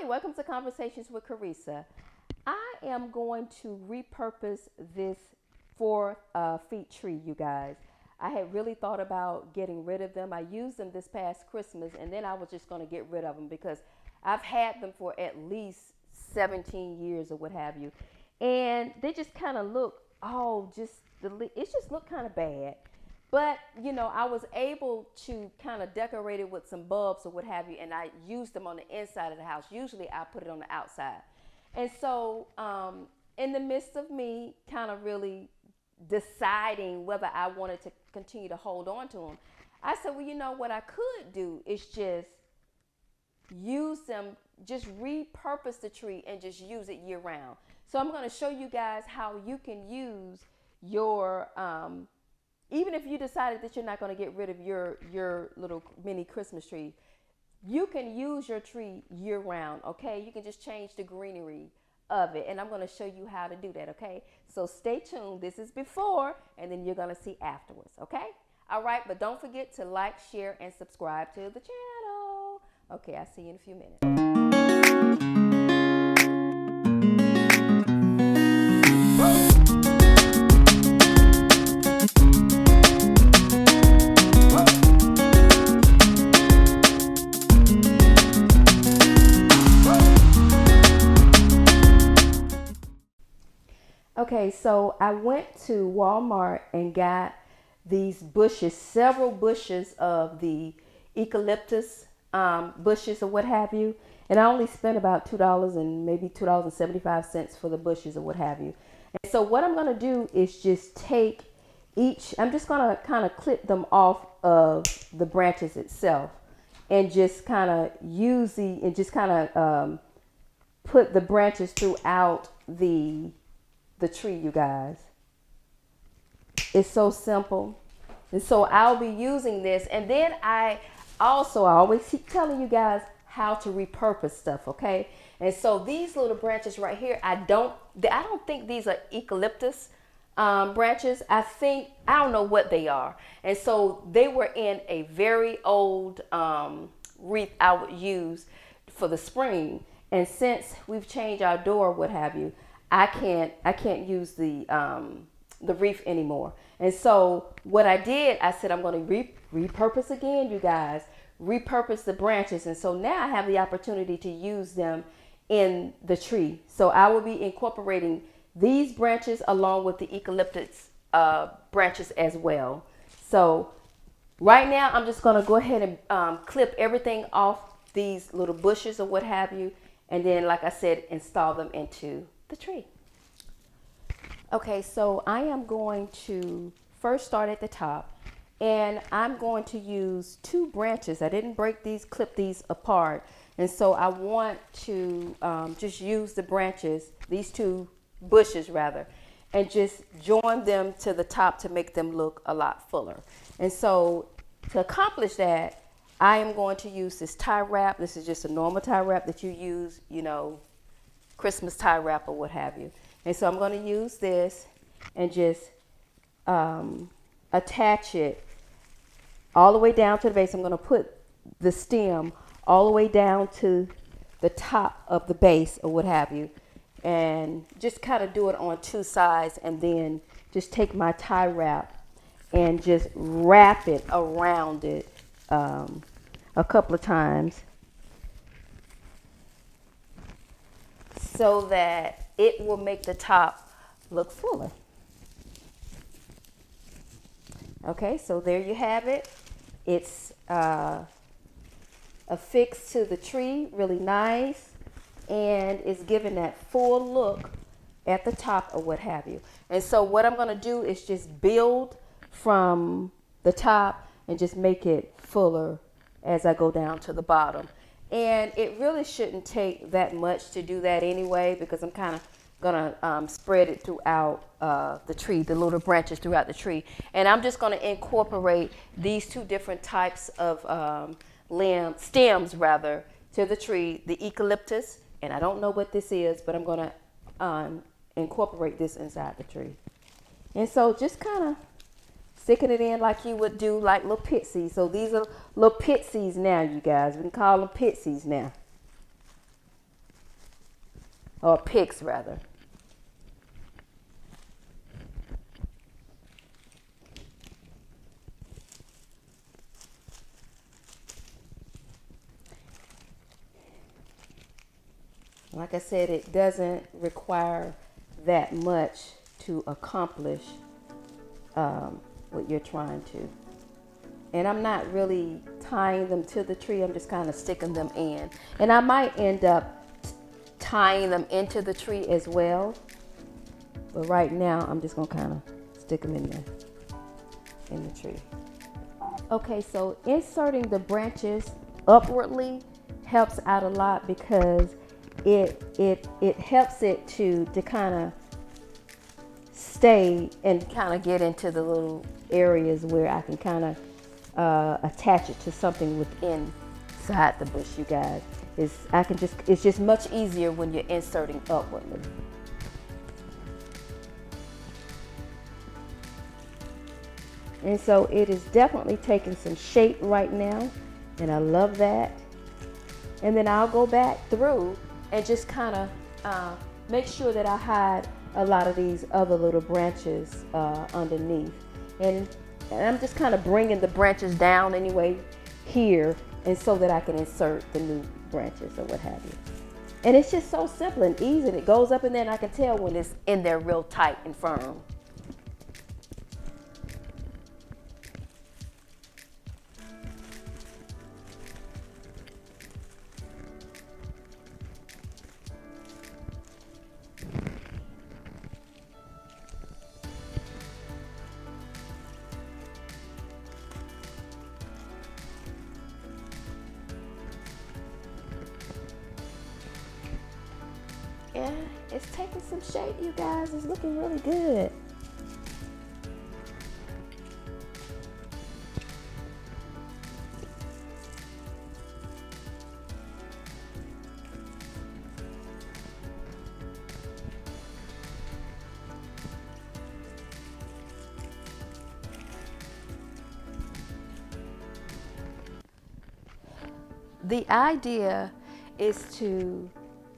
Hi, welcome to Conversations with Carissa. I am going to repurpose this 4 feet tree, you guys. I had really thought about getting rid of them. I used them this past Christmas, and then I was just going to get rid of them because I've had them for at least 17 years or what have you. And they just kind of look, it just looked kind of bad. But, I was able to kind of decorate it with some bulbs or what have you, and I used them on the inside of the house. Usually I put it on the outside. And so in the midst of me kind of really deciding whether I wanted to continue to hold on to them, I said, well, what I could do is just use them, just repurpose the tree and just use it year round. So I'm going to show you guys how you can use your even if you decided that you're not going to get rid of your little mini Christmas tree, you can use your tree year round, okay? You can just change the greenery of it, and I'm going to show you how to do that, okay? So stay tuned. This is before, and then you're going to see afterwards, okay? All right, but don't forget to like, share, and subscribe to the channel. Okay, I'll see you in a few minutes. Okay, so I went to Walmart and got these bushes, several bushes of the eucalyptus bushes or what have you. And I only spent about $2 and maybe $2.75 for the bushes or what have you. And so what I'm going to do is just take I'm just going to kind of clip them off of the branches itself and just kind of put the branches throughout the tree, you guys. It's so simple. And so I'll be using this, and then I always keep telling you guys how to repurpose stuff, okay? And so these little branches right here, I don't think these are eucalyptus branches. I don't know what they are. And so they were in a very old wreath I would use for the spring. And since we've changed our door, what have you, I can't use the wreath anymore. And so what I did, I said, I'm going to repurpose again, you guys, repurpose the branches. And so now I have the opportunity to use them in the tree. So I will be incorporating these branches along with the eucalyptus branches as well. So right now I'm just going to go ahead and clip everything off these little bushes or what have you. And then, like I said, install them into the tree. Okay, so I am going to first start at the top, and I'm going to use 2 branches. I didn't clip these apart, and so I want to just use the branches, these 2 bushes rather, and just join them to the top to make them look a lot fuller. And so to accomplish that, I am going to use this tie wrap. This is just a normal tie wrap that you use, Christmas tie wrap or what have you. And so I'm going to use this and just attach it all the way down to the base. I'm going to put the stem all the way down to the top of the base or what have you. And just kind of do it on 2 sides, and then just take my tie wrap and just wrap it around it a couple of times so that it will make the top look fuller. Okay, so there you have it. It's affixed to the tree, really nice, and it's giving that full look at the top or what have you. And so what I'm going to do is just build from the top and just make it fuller as I go down to the bottom. And it really shouldn't take that much to do that anyway, because I'm kind of going to spread it throughout the tree, the little branches throughout the tree. And I'm just going to incorporate these 2 different types of stems to the tree, the eucalyptus, and I don't know what this is, but I'm going to incorporate this inside the tree. And so just kind of sticking it in like you would do like little pixies. So these are little pixies now, you guys. We can call them pixies now. or picks rather. Like I said, it doesn't require that much to accomplish what you're trying to. And I'm not really tying them to the tree. I'm just kind of sticking them in. And I might end up tying them into the tree as well. But right now, I'm just going to kind of stick them in the tree. Okay, so inserting the branches upwardly helps out a lot because it helps it to kind of stay and kind of get into the little areas where I can kind of attach it to something within inside the bush, you guys. It's just much easier when you're inserting upwardly. And so it is definitely taking some shape right now, and I love that. And then I'll go back through and just kind of make sure that I hide a lot of these other little branches underneath. And I'm just kind of bringing the branches down anyway here, and so that I can insert the new branches or what have you. And it's just so simple and easy. And it goes up in there, and I can tell when it's in there real tight and firm. Yeah, it's taking some shape, you guys. It's looking really good. The idea is to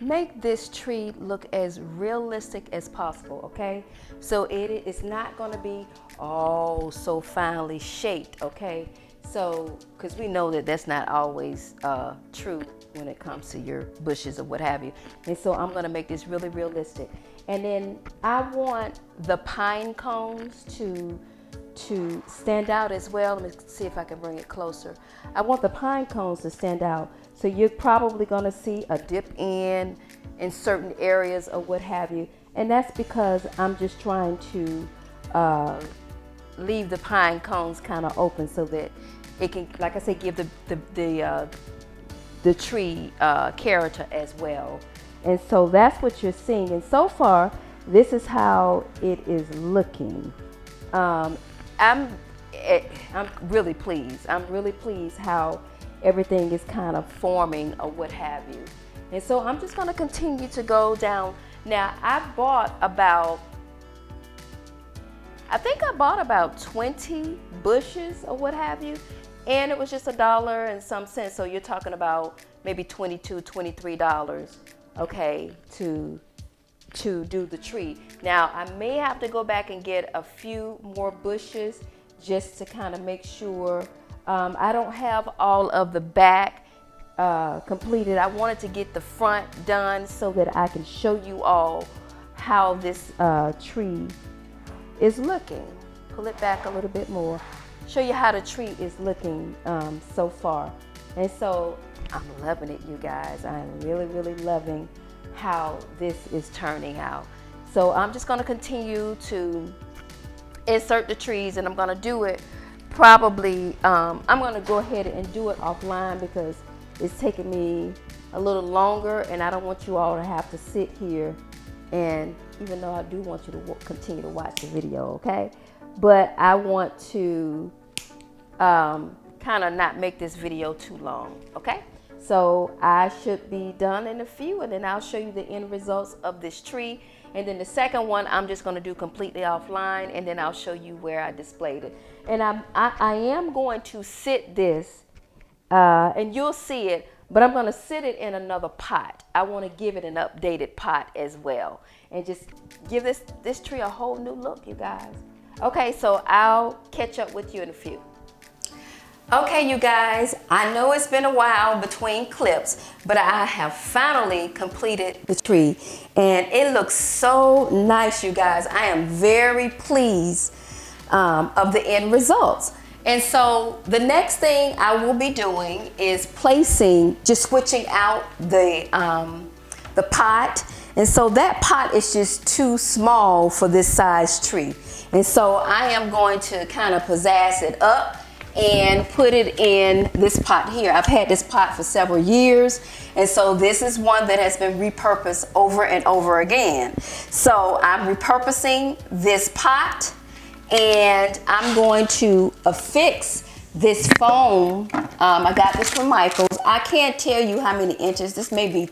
make this tree look as realistic as possible, okay? So it's not going to be so finely shaped, okay? So, because we know that that's not always true when it comes to your bushes or what have you. And so I'm going to make this really realistic. And then I want the pine cones to stand out as well. Let me see if I can bring it closer. I want the pine cones to stand out. So you're probably going to see a dip in certain areas or what have you. And that's because I'm just trying to leave the pine cones kind of open so that it can, like I say, give the tree character as well. And so that's what you're seeing. And so far, this is how it is looking. I'm really pleased. I'm really pleased how everything is kind of forming or what have you. And so I'm just going to continue to go down. Now, I think I bought about 20 bushes or what have you, and it was just $1 and some cents. So you're talking about maybe $22, $23, okay, to do the tree. Now, I may have to go back and get a few more bushes just to kind of make sure. I don't have all of the back completed. I wanted to get the front done so that I can show you all how this tree is looking. Pull it back a little bit more. Show you how the tree is looking so far. And so I'm loving it, you guys. I'm really, really loving how this is turning out. So I'm just going to continue to insert the trees, and I'm going to do it probably, I'm going to go ahead and do it offline because it's taking me a little longer, and I don't want you all to have to sit here, and even though I do want you to continue to watch the video, okay? But I want to kind of not make this video too long, okay? So I should be done in a few, and then I'll show you the end results of this tree. And then the second one, I'm just going to do completely offline, and then I'll show you where I displayed it. And I am going to sit this, and you'll see it but I'm gonna sit it in another pot. I wanna give it an updated pot as well. And just give this tree a whole new look, you guys. Okay, so I'll catch up with you in a few. Okay, you guys, I know it's been a while between clips, but I have finally completed the tree and it looks so nice, you guys. I am very pleased of the end results. And so the next thing I will be doing is just switching out the pot. And so that pot is just too small for this size tree. And so I am going to kind of pizzazz it up and put it in this pot here. I've had this pot for several years, and so this is one that has been repurposed over and over again. So I'm repurposing this pot, and I'm going to affix this foam. I got this from Michael's. I can't tell you how many inches. This may be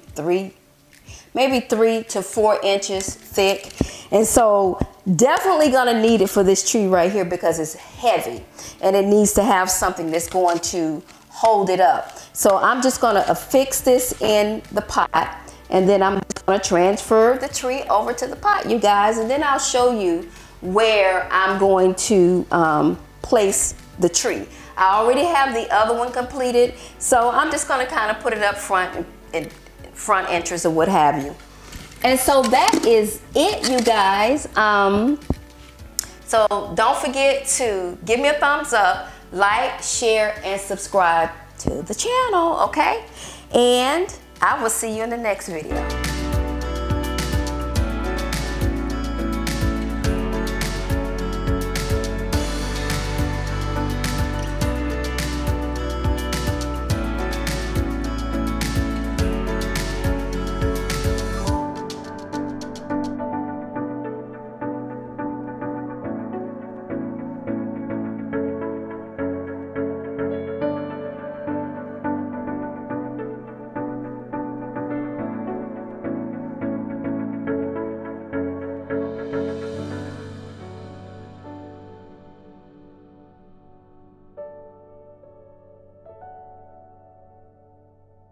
maybe 3 to 4 inches thick. And so definitely gonna need it for this tree right here because it's heavy and it needs to have something that's going to hold it up. So I'm just gonna affix this in the pot, and then I'm just gonna transfer the tree over to the pot, you guys, and then I'll show you where I'm going to place the tree. I already have the other one completed, so I'm just gonna kind of put it up front and front entrance or what have you. And so that is it, you guys. So don't forget to give me a thumbs up, like, share, and subscribe to the channel, okay? And I will see you in the next video.